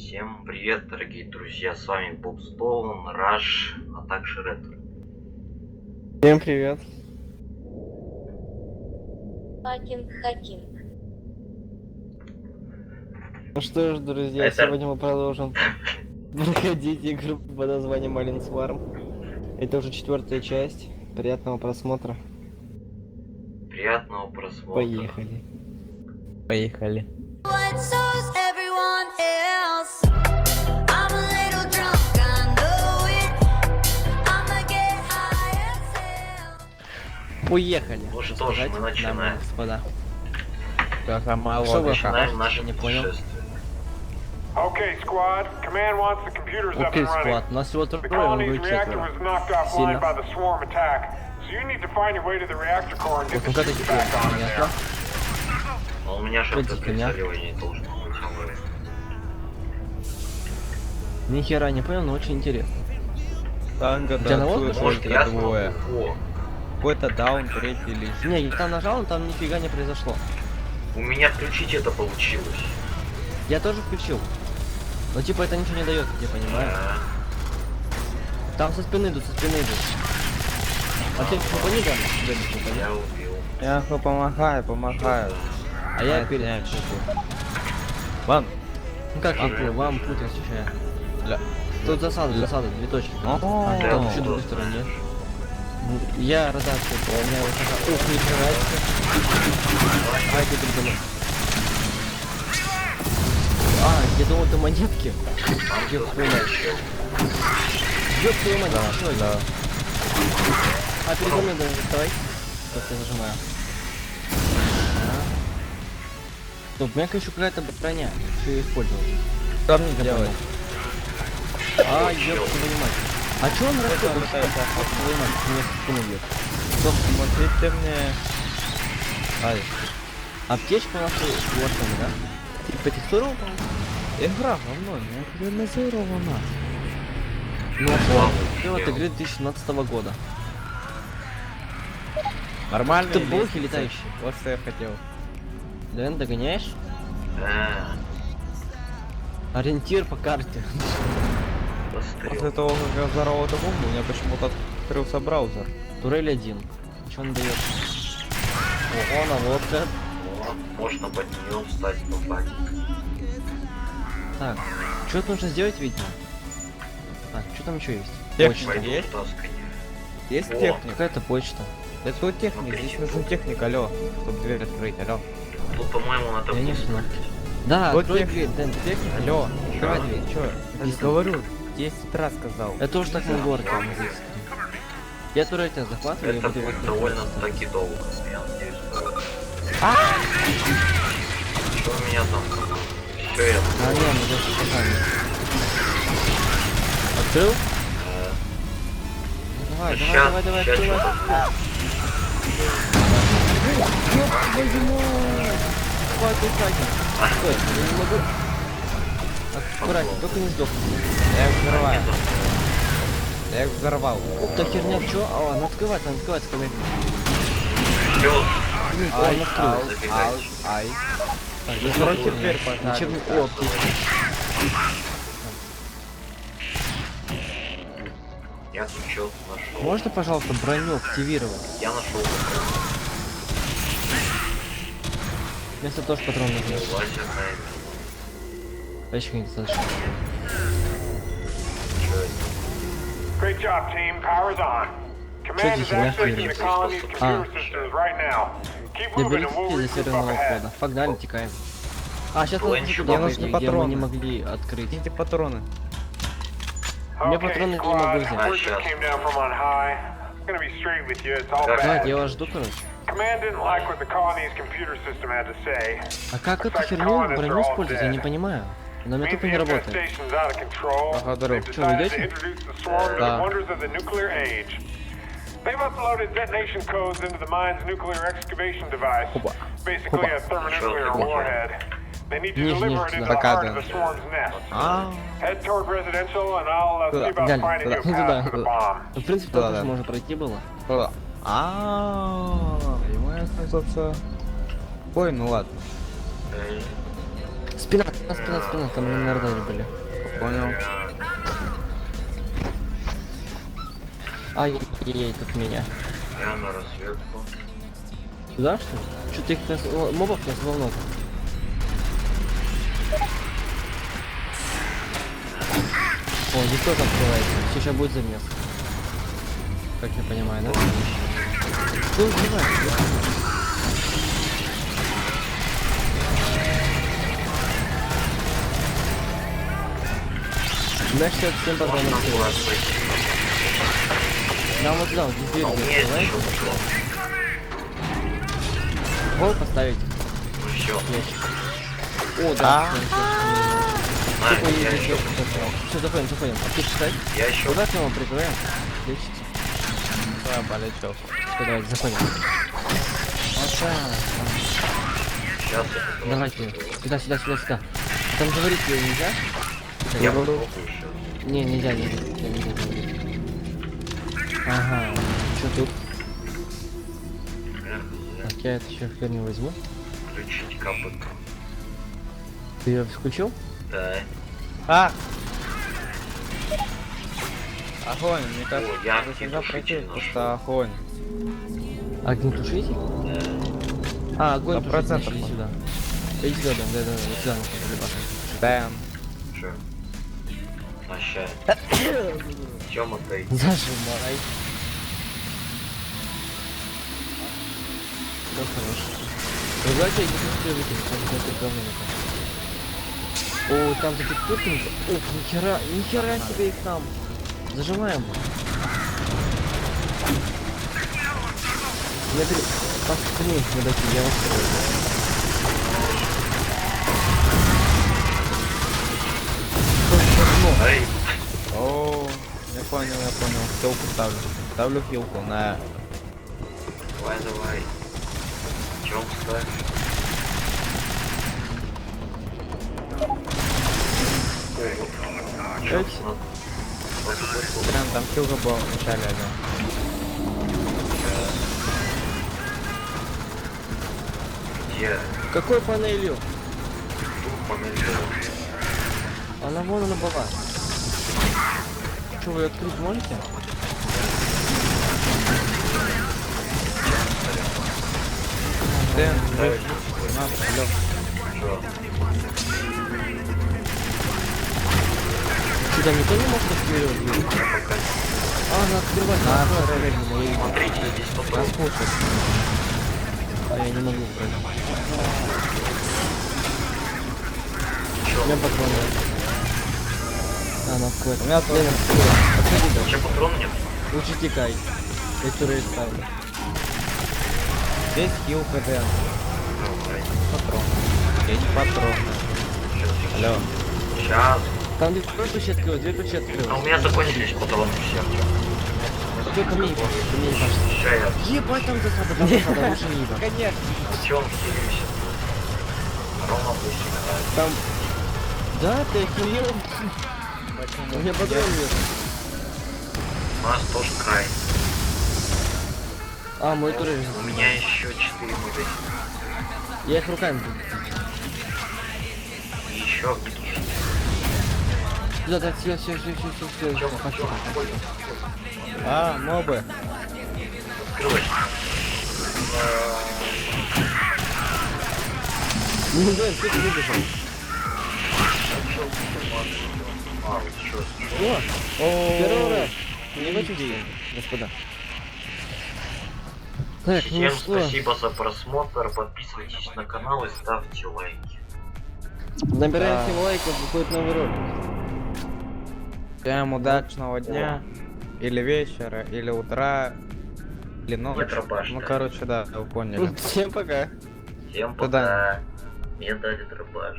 Всем привет, дорогие друзья, с вами Бобстоун, Раш, а также Ретро. Всем привет. Хакинг. Ну что ж, друзья, сегодня мы продолжим проходить игру под названием Alien Swarm. Это уже 4-я часть. Приятного просмотра. Приятного просмотра. Поехали. Поехали. Поехали. Ну что ж, мы начинаем. Господа. Что вы Начинаем наше не понял. путешествие. Okay, squad. Command wants the computers up Окей, and running. склад. У нас всего The трое, colony's мы reactor четверо. was knocked offline Сильно. by the swarm attack, so you need to find your way to the reactor core and get Вот the ну-ка, ship back on in there. понятно. Но у меня же Пойдите, автоприцеливание должно быть. Нихера не понял, но очень интересно. Танго, У тебя наводка, что ли? Может, я смогу? двое. О, Какой-то даун, третий лишь. Не, я там нажал, но там нифига не произошло. у меня включить это получилось. Я тоже включил. Но типа это ничего не дает, я понимаю. Там со спины идут. А ты попади там? Я убил. Я помогаю. А я Нет, перед. нет, Ван. Ну как я вам путь расчищаю. Ля. Тут засада, две точки. О, Там да, еще да. другой стороне. Я радацию, у меня вот такая. Ух, нихера себе. Ай, ты передо мной. Я думал, это монетки. Ёб твою мать. Ёб твою мать, что это? А передо мной даже, давай. Как я нажимаю. Стоп, у меня еще какая-то броня. Что ее использовать? Что мне делать? А, ёб твою мать. А чё он растёт? Твою мать, меня в спину бьет. Стоп, Смотрите мне. Ай, аптечка у нас улучшена, да? Типа текстуру? игра говно, не оптимизирована. Ну, а от игры 2017 года. Нормально. Ты блохи летающие. Вот что я хотел. Дэн, догоняешь? Ориентир по карте. После того, как я взорвал эту бомбу, у меня почему-то открылся браузер. Турель 1. Что он дает? Ого, наводка. Можно под нее встать, попасть. Так, что нужно сделать, видимо? Так, что там еще есть? Техника Почта. Пойду есть? таскать. Есть О. техника? Какая-то почта. Это тут техника, здесь нужен техник, алло. Чтобы дверь открыть, алло. Тут, по-моему, надо Я не будет. знаю. Да, Вот открой тех- дверь, Дэн, ты техник? Алло, Открывай дверь. чё? Я Если- говорю, 10 раз сказал. Я тоже так могу открыть. Я турель тебя захватываю и Это буду его будет открывать. довольно-таки долго. Я надеюсь, что... Что у меня там? Все, я... А, не, мы даже показали. Открыл? Давай, Щас, давай, щас открывай. что-то Стой, я не могу. Аккуратнее, только не сдохни. Я их взорваю. Я их взорвал. Та херня, чё? А, она открывается, сказать. Всё, А, он открыл. забегать. Ай. Так, Закройте дверь, пожалуйста. Учебник. О, аптечка. Я тут что нашел. Можно, пожалуйста, броню активировать? Я нашел Вместо тоже патрон нужно. лазерная. Почему недостаточно? Great job, team. Power's on. Command is здесь у нас accessing the есть? colony's computer systems right now. Keep moving and we'll Доберитесь до regroup up северного ahead. входа. Погнали, текаем. А, сейчас Ой, надо ничего, туда мне нужны пойти, где мы патроны. не могли открыть. Идите патроны. Мне Okay, патроны не squad, могу взять. word just came down from on high. I'm gonna be straight with you. It's all Так, Давайте, bad. я вас жду, короче. Command didn't like what the colony's computer system had to say. А как эту херню броню использовать, я не понимаю. Она у меня Means тупо the не работает. infestation's out of control. Благодарю. They've Что, вы decided to идете? introduce the swarm to Да. the wonders of the nuclear age. They've uploaded detonation codes into the mine's nuclear excavation device. Опа. Basically Опа. a thermonuclear Опа. warhead. They need to Нижний deliver it сюда. into the Пока, heart да. of the swarm's nest. А, Head toward residential, and I'll see about Глянь, finding you a туда, path to the туда. bomb. Ну, в принципе, Да, там да. тоже можно пройти было. туда. Ему я оказался. Ой, ну ладно. Спина, там на радаре были. Понял. Ай-яй-яй, тут меня. Я на разведку. Туда что ли? Что-то их нас... мобов нас много. О, здесь тоже открывается. Сейчас будет замес. Как я понимаю, да? Что убиваешь? Знаешь, 67 патронов Можно было открывается. зайти. Нам вот туда, вот здесь дверь А у меня есть открывается. еще уклон. Пол поставить. Ну все. Ящик. О, да. Знаю, я еще. Все, заходим. Аптек читать. Я еще. Куда к нему прикрываем? Лечите. Да, полетел. Все, давайте, заходим. Вот так. Сейчас я Давайте. Сюда. Там говорить ее нельзя? Я попробую еще. Не, нельзя. Ага. Что тут? Так, я это еще хрень возьму. Включить КПК. Ты ее включил? Да. А! Огонь, мне кажется, О, я это всегда огнетушитель против, нашел. просто огонь. Огнетушитель? Да. А, огонь 100% тушить, иди сюда. Иди сюда, да, вот сюда нужно прибавить. Дэм. Че? Прощай. Тёма, ты. Зажимай. Все хорошо. Давайте я не успею выкинуть, там какое-то говно напал. О, там такие турки. Ох, нихера себе их там. Зажимаем. Смотри, паскни мудаки, я вас Эй, О, я понял. Хилку ставлю. Ставлю хилку на... давай. Чем ставишь? Чё Эти? надо? Прям там хилка была в начале, да. Где? Какой панелью? Тут панель. Она вон она была. Что, вы открыть можете? Дэн, Ставишь? алло. Чё? Что, там никто не может открыть дверь? Пока. А, она открывать, она открывать. Смотрите, здесь патрон. А я не могу брать. Чё? У меня патроны. А, она открывает. У меня тоже. Лена, подходи там. Чё, патрона нет? Лучше текай. Я турель ставлю. Здесь хилка, Дэн. Давай. Патрон. Есть патроны. Алло. Сейчас. Там дверь ключи открылась, дверь ключи А у открылась. меня закончились патроны все. Стой, ко мне не кажется. Сейчас я. Ебать, там засада, лучше не ебать. Конечно. Артём, хилимся. Рома пусть играет. Там... Да, ты охерел? У меня патрон нет. У нас тоже край. А, мой турель. У меня еще 4 магазина. Я их руками буду. И еще огнетушитель. Да, все. Тёма, Тёма, ходим. А, мобы. Открывай. Ну да, что ты выбежал? А, вот чё? О, первый раз. Не почувствовали, господа. Так, ну Всем что? спасибо за просмотр, подписывайтесь на канал и ставьте лайки. Набираем 7 лайков, выходит новый ролик. Всем удачного дня. Или вечера, или утра, или ночи. Дробаш, Ну, да. короче, да, вы поняли. Всем пока. Всем Туда. пока. Мне дали дробаш.